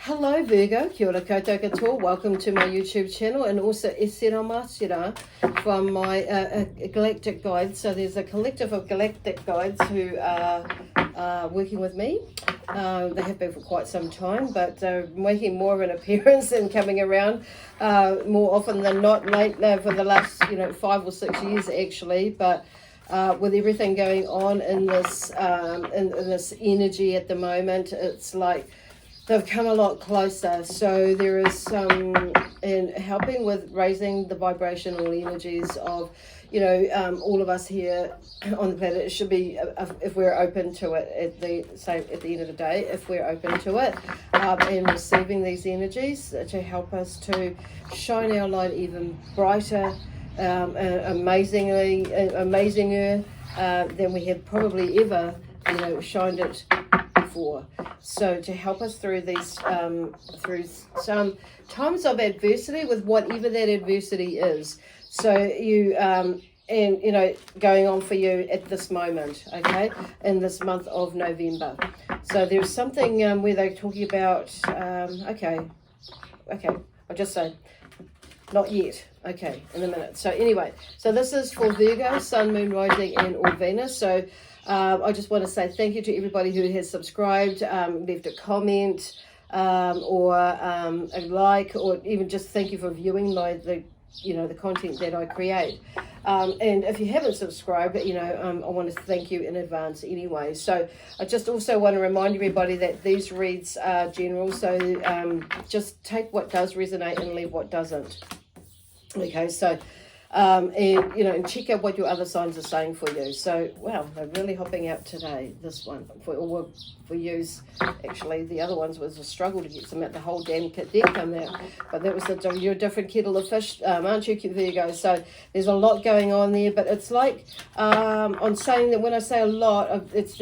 Hello Virgo, kia ora koutou katoa. Welcome to my YouTube channel, and also e sera masira from my galactic guides. So there's a collective of galactic guides who are working with me. They have been for quite some time, but making more of an appearance and coming around more often than not late for the last 5 or 6 years actually. But with everything going on in this in this energy at the moment, it's like they've come a lot closer. So there is some in helping with raising the vibrational energies of, all of us here on the planet. It should be, if we're open to it, at the end of the day, if we're open to it, and receiving these energies to help us to shine our light even brighter, amazinger than we have probably ever, shined it before. So to help us through these, through some times of adversity, with whatever that adversity is. So you, going on for you at this moment, okay, in this month of November. So there's something where they're talking about, okay, I'll just say, not yet. Okay, in a minute. So anyway, so this is for Virgo, Sun, Moon, Rising, and or Venus. So I just want to say thank you to everybody who has subscribed, left a comment, or a like, or even just thank you for viewing the content that I create. And if you haven't subscribed, I want to thank you in advance anyway. So I just also want to remind everybody that these reads are general. So just take what does resonate and leave what doesn't. Okay, so and check out what your other signs are saying for you. So wow, they're really hopping out today. This one for use. Actually, the other ones was a struggle to get some out. The whole damn deck come out, but that was you're a different kettle of fish, aren't you? There you go. So there's a lot going on there, but it's like I'm saying that when I say a lot of it's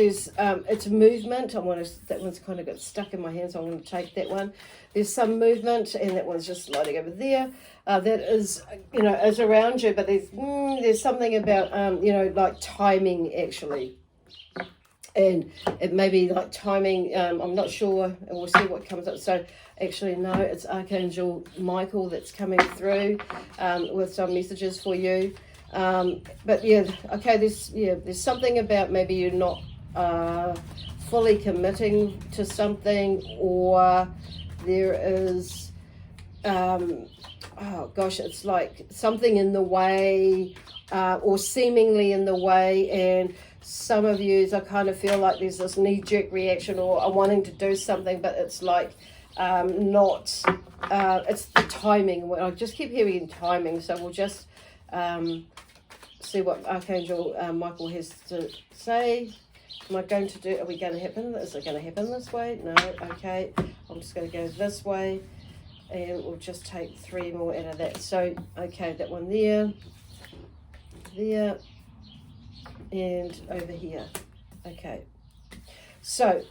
movement. That one's kind of got stuck in my hand, so I'm going to take that one. There's some movement, and that one's just sliding over there. That is, is around you, but there's something about, like timing actually. And it may be like timing, I'm not sure, and we'll see what comes up. So actually, no, it's Archangel Michael that's coming through with some messages for you. But yeah, okay, there's something about maybe you're not fully committing to something, or there is, oh gosh, it's like something in the way, or seemingly in the way, and some of you, I kind of feel like there's this knee-jerk reaction or wanting to do something, but it's like it's the timing. I just keep hearing timing, so we'll just see what Archangel Michael has to say. Am I going to do, are we going to happen? Is it going to happen this way? No, okay. I'm just going to go this way, and we'll just take 3 more out of that. So, okay, that one there, and over here. Okay, so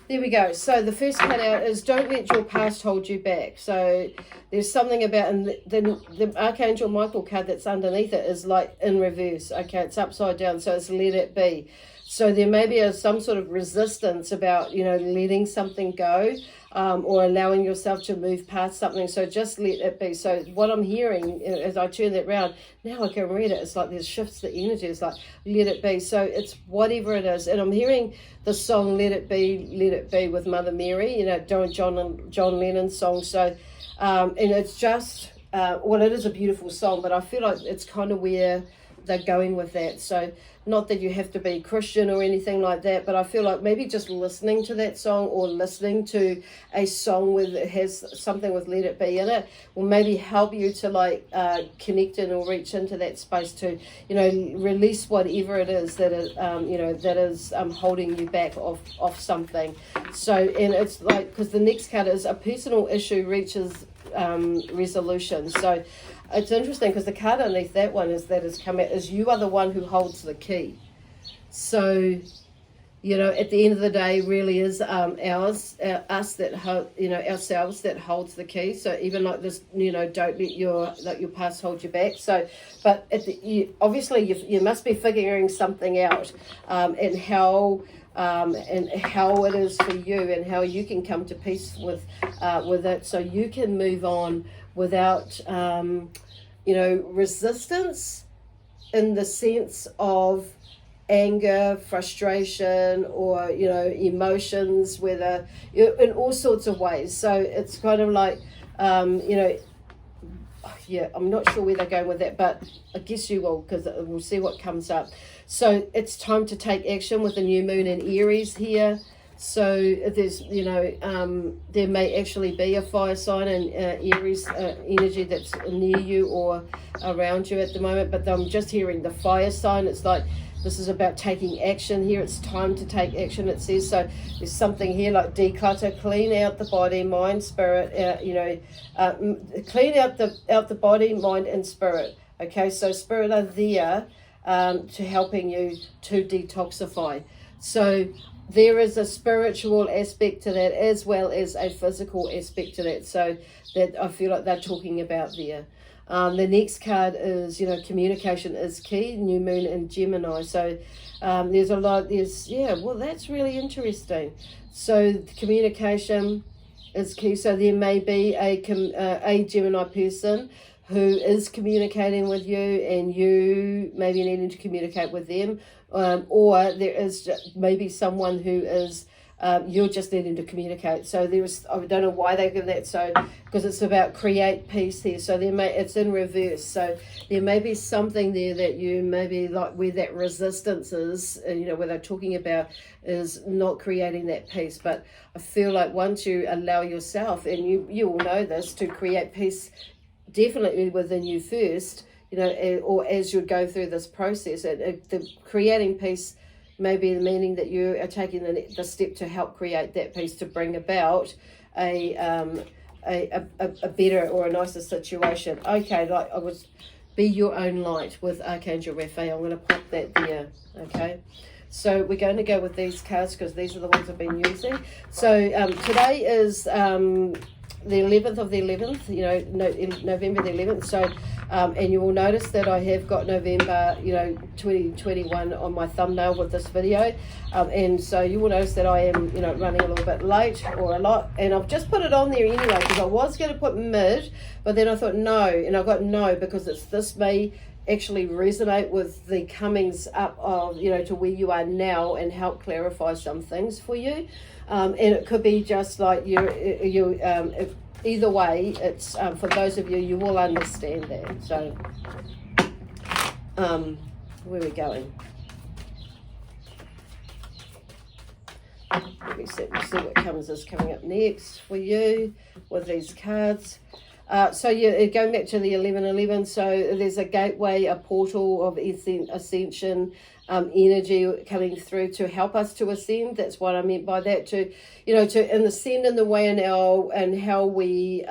there we go. So the first cut out is don't let your past hold you back. So there's something about, and the Archangel Michael card that's underneath it is like in reverse. Okay, it's upside down, so it's let it be. So there may be some sort of resistance about, letting something go, or allowing yourself to move past something. So just let it be. So what I'm hearing as I turn that round, now I can read it. It's like there's shifts the energy. It's like, let it be. So it's whatever it is. And I'm hearing the song, Let It Be with Mother Mary, John Lennon's song. So, and it's just, it is a beautiful song, but I feel like it's kind of where they're going with that. So not that you have to be Christian or anything like that, but I feel like maybe just listening to that song, or listening to a song with it has something with Let It Be in it, will maybe help you to connect in or reach into that space to release whatever it is that is that is holding you back off something. So, and it's like, because the next card is a personal issue reaches resolution. So it's interesting because the card underneath that one is come out is you are the one who holds the key. So at the end of the day, really is us that ourselves that holds the key. So even like this, don't let your past hold you back. So, but obviously you must be figuring something out, and how and how it is for you, and how you can come to peace with it, so you can move on without resistance in the sense of anger, frustration, or emotions, whether in all sorts of ways. So it's kind of like I'm not sure where they're going with that, but I guess you will, because we'll see what comes up. So it's time to take action with the new moon in Aries here. So there's, there may actually be a fire sign in Aries energy that's near you or around you at the moment, but I'm just hearing the fire sign. It's like this is about taking action here. It's time to take action, it says. So there's something here like declutter, clean out the body, mind, spirit, clean out the body, mind, and spirit. Okay, so spirit are there to helping you to detoxify. So there is a spiritual aspect to that as well as a physical aspect to that. So that I feel like they're talking about there. The next card is, communication is key, new moon in Gemini. So that's really interesting. So communication is key. So there may be a Gemini person who is communicating with you, and you maybe needing to communicate with them, or there is maybe someone who is you're just needing to communicate. So I don't know why they give that. So because it's about create peace here. So it's in reverse. So there may be something there that you maybe like where that resistance is. Where they're talking about is not creating that peace. But I feel like once you allow yourself, and you will know this, to create peace definitely within you first, or as you go through this process, the creating peace may be the meaning that you are taking the step to help create that peace, to bring about a better or a nicer situation. Okay, like I was, be your own light with Archangel Raphael. I'm going to pop that there. Okay, so we're going to go with these cards because these are the ones I've been using. So today is the 11th of the 11th, November the 11th. So, and you will notice that I have got November, 2021 on my thumbnail with this video. And so you will notice that I am, running a little bit late or a lot. And I've just put it on there anyway because I was going to put mid, but then I thought no. And I got no because this may actually resonate with the comings up of, to where you are now and help clarify some things for you. And it could be just like either way, it's for those of you will understand that. So, where are we going? Let me see what is coming up next for you with these cards. So you're going back to the 11:11. So there's a gateway, a portal of ascension, energy coming through to help us to ascend. That's what I meant by that. To ascend in the way and how we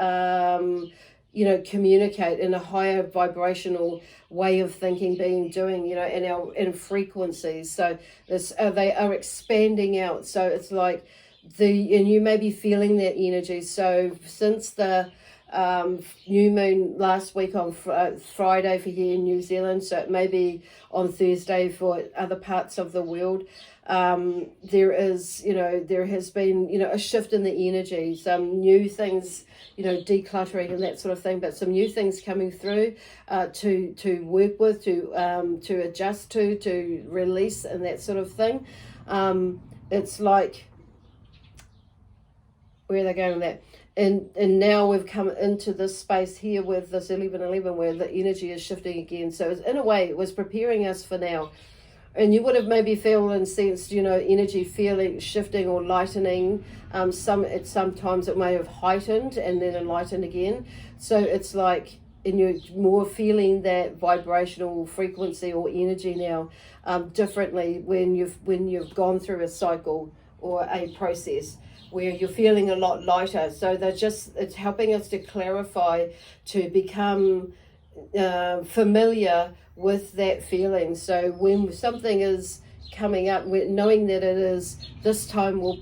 communicate in a higher vibrational way of thinking, doing, in frequencies. So they are expanding out. So it's like and you may be feeling that energy. So since the new moon last week on Friday for here in New Zealand, so it may be on Thursday for other parts of the world, there has been a shift in the energy, some new things, decluttering and that sort of thing, but some new things coming through to work with, to adjust to release and that sort of thing. It's like, where are they going with that? And now we've come into this space here with this 11:11 where the energy is shifting again. So in a way, it was preparing us for now. And you would have maybe felt and sensed, energy shifting or lightening. Sometimes it may have heightened and then enlightened again. So it's like, and you're more feeling that vibrational frequency or energy now differently when you've gone through a cycle or a process where you're feeling a lot lighter. So it's helping us to clarify, to become familiar with that feeling. So when something is coming up, knowing that it is this time will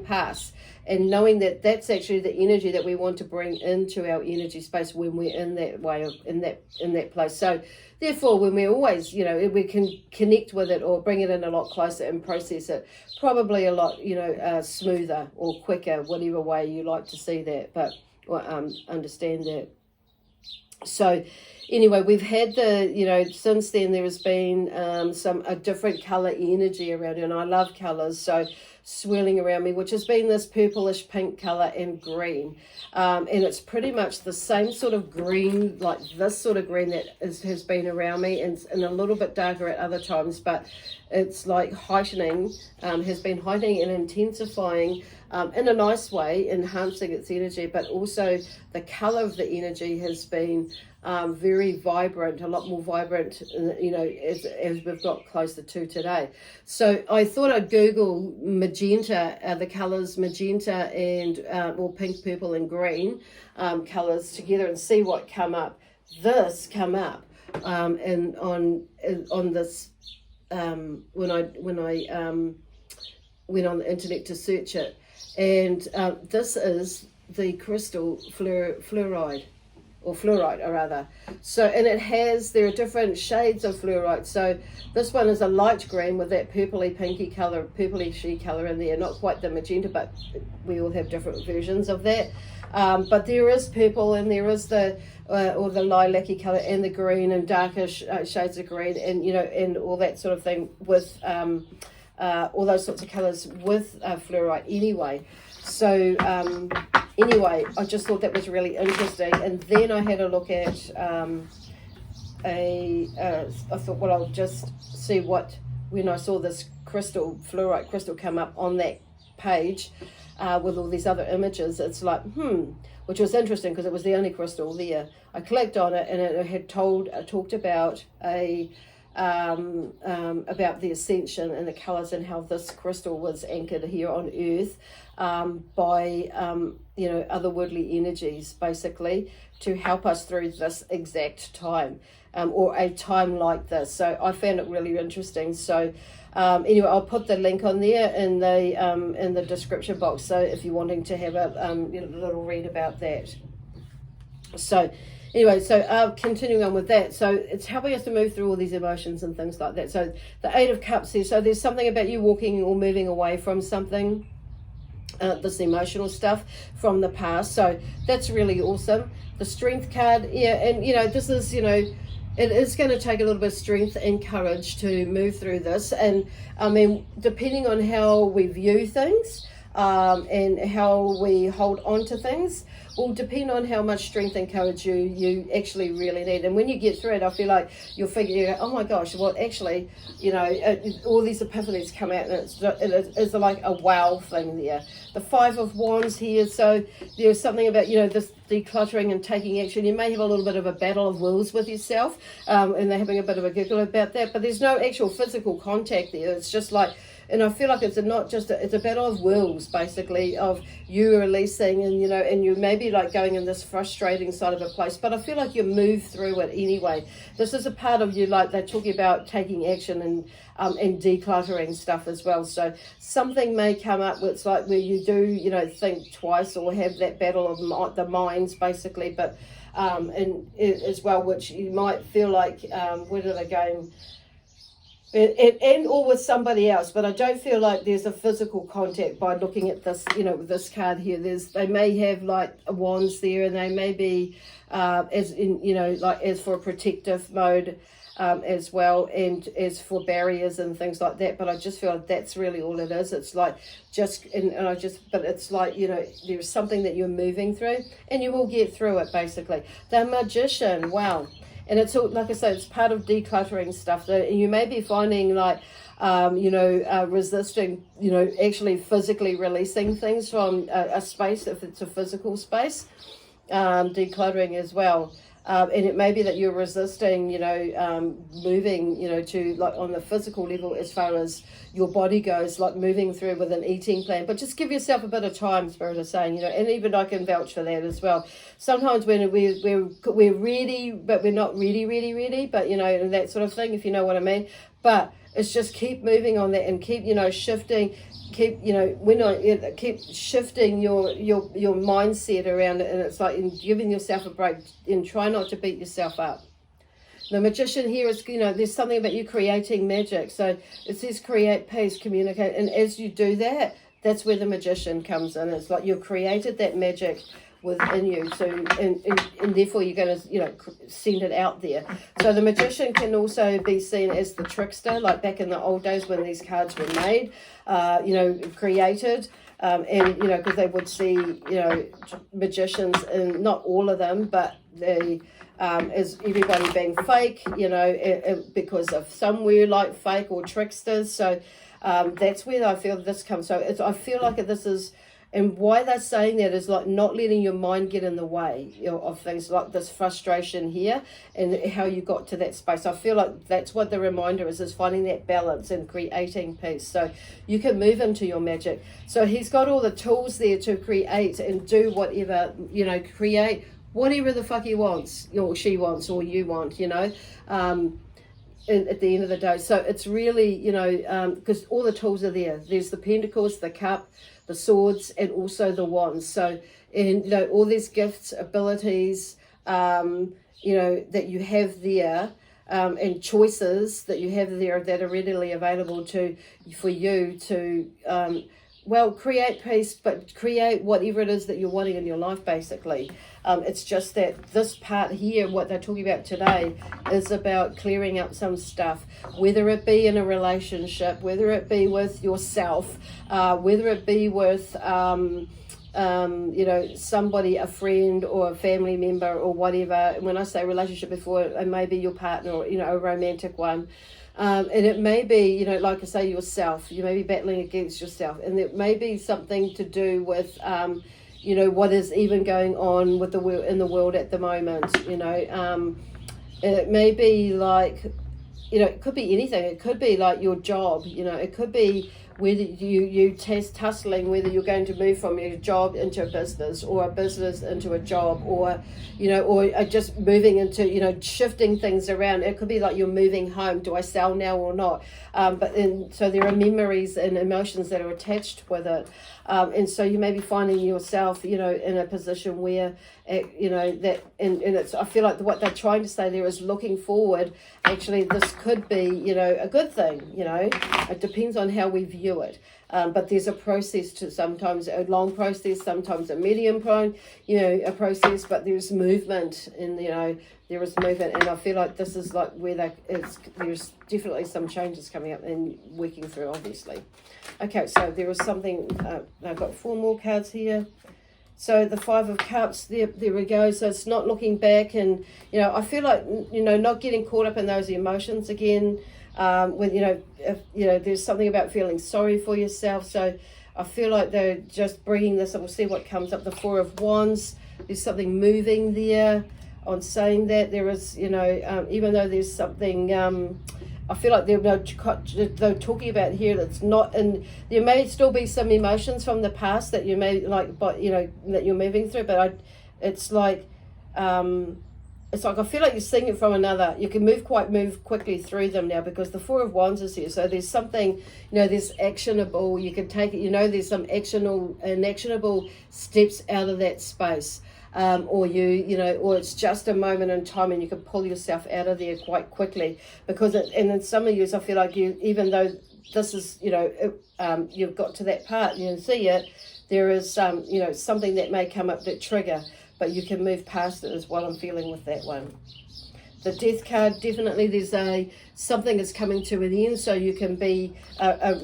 pass, and knowing that that's actually the energy that we want to bring into our energy space when we're in that way of in that place. So therefore, when we always, we can connect with it or bring it in a lot closer and process it probably a lot, smoother or quicker, whatever way you like to see that, but understand that. So anyway, we've had since then there has been a different colour energy around it, and I love colours, so swirling around me, which has been this purplish pink colour and green, and it's pretty much the same sort of green, like this sort of green that has been around me, and a little bit darker at other times, but it's like has been heightening and intensifying in a nice way, enhancing its energy, but also the colour of the energy has been very vibrant, a lot more vibrant, as we've got closer to today. So I thought I'd Google magenta, the colours magenta and or pink, purple and green colours together and see what come up. This come up and on this when I went on the internet to search it, and this is the crystal fluorite. Or fluorite, or rather. So, and there are different shades of fluorite. So this one is a light green with that purpley pinky colour, purpley-shy colour in there. Not quite the magenta, but we all have different versions of that. But there is purple, and there is the lilac-y colour, and the green, and darker shades of green, and and all that sort of thing with all those sorts of colours with fluorite anyway. So anyway, I just thought that was really interesting, and then I had a look at I thought, well, I'll just see when I saw this fluorite crystal come up on that page with all these other images, it's like, which was interesting because it was the only crystal there. I clicked on it, and it had talked about about the ascension and the colours, and how this crystal was anchored here on Earth by otherworldly energies, basically, to help us through this exact time, or a time like this. So I found it really interesting. So anyway, I'll put the link on there in the description box, so if you're wanting to have a little read about that. So anyway, so continuing on with that, so it's helping us to move through all these emotions and things like that. So the Eight of Cups here, so there's something about you walking or moving away from something, this emotional stuff from the past, so that's really awesome. The Strength card, and this is, it is going to take a little bit of strength and courage to move through this, and I mean, depending on how we view things, and how we hold on to things will depend on how much strength and courage you actually really need. And when you get through it, I feel like you'll figure, oh my gosh, well actually, all these epiphanies come out, and it's like a wow thing there. The Five of Wands here, so there's something about, this decluttering and taking action. You may have a little bit of a battle of wills with yourself, and they're having a bit of a giggle about that, but there's no actual physical contact there. It's just like, and I feel like it's a battle of wills, basically, of you releasing, and you maybe like going in this frustrating side of a place, but I feel like you move through it anyway. This is a part of you, like they're talking about taking action and decluttering stuff as well. So something may come up where it's like where you do, think twice or have that battle of the minds, basically, but and as well, which you might feel like, where are they going? And or with somebody else, but I don't feel like there's a physical contact by looking at this, with this card here. They may have like wands there, and they may be as for a protective mode as well, and as for barriers and things like that. But I just feel like that's really all it is. It's like but it's like, there's something that you're moving through, and you will get through it, basically. The Magician, wow. And it's all, like I say, it's part of decluttering stuff. That you may be finding like, resisting, actually physically releasing things from a space, if it's a physical space, decluttering as well. And it may be that you're resisting, moving, to like on the physical level as far as your body goes, like moving through with an eating plan. But just give yourself a bit of time, Spirit is saying, and even I can vouch for that as well. Sometimes when we're ready, but we're not ready, but, and that sort of thing, if you know what I mean. But it's just keep moving on that and keep, shifting, keep, keep shifting your mindset around it. And it's like giving yourself a break and try not to beat yourself up. The magician here is, there's something about you creating magic. So it says create peace, communicate. And as you do that, that's where the magician comes in. It's like you've created that magic within you. So, and therefore you're going to, send it out there. So the magician can also be seen as the trickster, like back in the old days when these cards were made, created. And, because they would see, magicians, and not all of them, but they... is everybody being fake, because of somewhere like fake or tricksters. So that's where I feel this comes. So I feel like this is, and why they're saying that is like not letting your mind get in the way of things, like this frustration here and how you got to that space. I feel like that's what the reminder is finding that balance and creating peace. So you can move into your magic. So he's got all the tools there to create and do whatever, create whatever the fuck he wants, or she wants, or you want, at the end of the day. So it's really, because all the tools are there. There's the pentacles, the cup, the swords, and also the wands. So, and all these gifts, abilities, that you have there, and choices that you have there that are readily available for you to, create peace, but create whatever it is that you're wanting in your life, basically. It's just that this part here, what they're talking about today, is about clearing up some stuff, whether it be in a relationship, whether it be with yourself, whether it be with, somebody, a friend or a family member or whatever. And when I say relationship before, it may be your partner or, a romantic one. And it may be, like I say, yourself. You may be battling against yourself. And it may be something to do with, what is even going on with in the world at the moment. It may be like, it could be anything. It could be like your job. It could be whether you tussling, whether you're going to move from your job into a business, or a business into a job, or just moving into, shifting things around. It could be like you're moving home. Do I sell now or not? So there are memories and emotions that are attached with it. And so you may be finding yourself, in a position where, I feel like what they're trying to say there is looking forward. Actually, this could be, a good thing, It depends on how we view it. But there's a process to, sometimes a long process, sometimes a medium a process, but there's movement and, there is movement. And I feel like this is like where there's definitely some changes coming up and working through, obviously. Okay, so there is something, I've got 4 more cards here. So the 5 of Cups, there we go. So it's not looking back, and, I feel like, not getting caught up in those emotions again. If there's something about feeling sorry for yourself. So I feel like they're just bringing this up. We'll see what comes up. The 4 of Wands, there's something moving there. On saying that there is, even though there's something, I feel like they're talking about here that's not, and there may still be some emotions from the past that you may like, but that you're moving through. But it's like I feel like you're seeing it from another. You can move quickly through them now because the 4 of Wands is here. So there's something, there's actionable. You can take it. There's some actionable steps out of that space. Or it's just a moment in time, and you can pull yourself out of there quite quickly, because and in some of you, I feel like even though this is, you've got to that part, you can see it, there is something that may come up that trigger, but you can move past it, is what I'm feeling with that one. The Death card, definitely there's something is coming to an end, so you can be a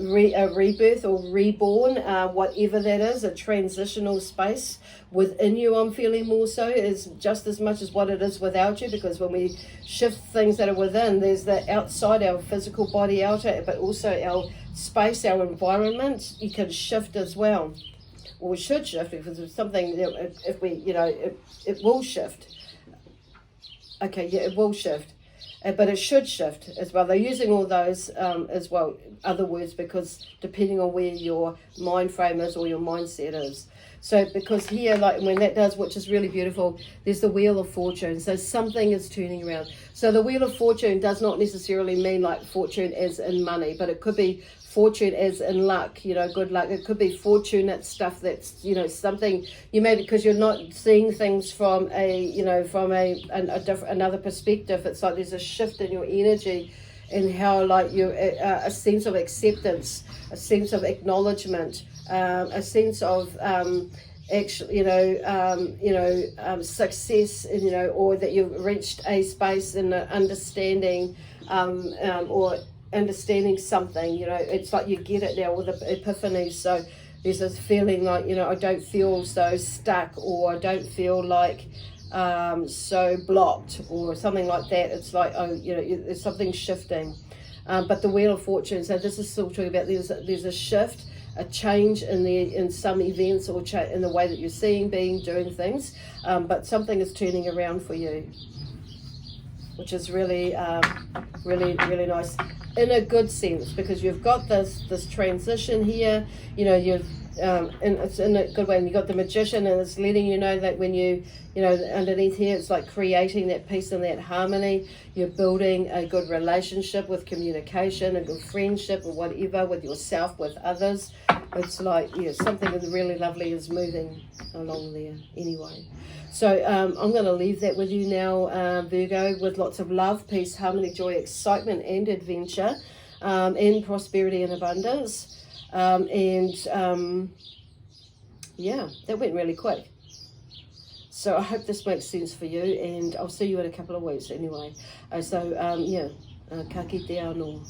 rebirth or reborn, whatever that is, a transitional space within you. I'm feeling more so is just as much as what it is without you, because when we shift things that are within, there's the outside, our physical body outer, but also our space, our environment, you can shift as well, or we should shift, because it's something that if we, it will shift. Okay, yeah, it will shift. but it should shift as well. They're using all those as well, other words, because depending on where your mind frame is or your mindset is. So because here, like when that does, which is really beautiful, there's the Wheel of Fortune. So something is turning around. So the Wheel of Fortune does not necessarily mean like fortune as in money, but it could be fortune as in luck, you know, good luck. It could be fortunate stuff that's, you know, something you may, because you're not seeing things from a, you know, from a different, another perspective. It's like there's a shift in your energy and how like you a sense of acceptance, a sense of acknowledgement, a sense of actually, success, and, you know, or that you've reached a space in understanding, or understanding something. You know, it's like you get it now with the epiphany. So there's this feeling like, you know, I don't feel so stuck, or I don't feel like so blocked, or something like that. It's like, oh, you know, there's something shifting. But the Wheel of Fortune, so this is still talking about there's a shift, a change in some events, or in the way that you're seeing, being, doing things, but something is turning around for you, which is really really nice in a good sense, because you've got this transition here, you know, you've and it's in a good way, and you've got the Magician, and it's letting you know that when you know, underneath here, it's like creating that peace and that harmony. You're building a good relationship with communication, a good friendship, or whatever, with yourself, with others. It's like, yeah, something really lovely is moving along there anyway. So I'm going to leave that with you now, Virgo, with lots of love, peace, harmony, joy, excitement, and adventure, and prosperity and abundance. Yeah, that went really quick. So I hope this makes sense for you, and I'll see you in a couple of weeks anyway. So, yeah, ka kite anō.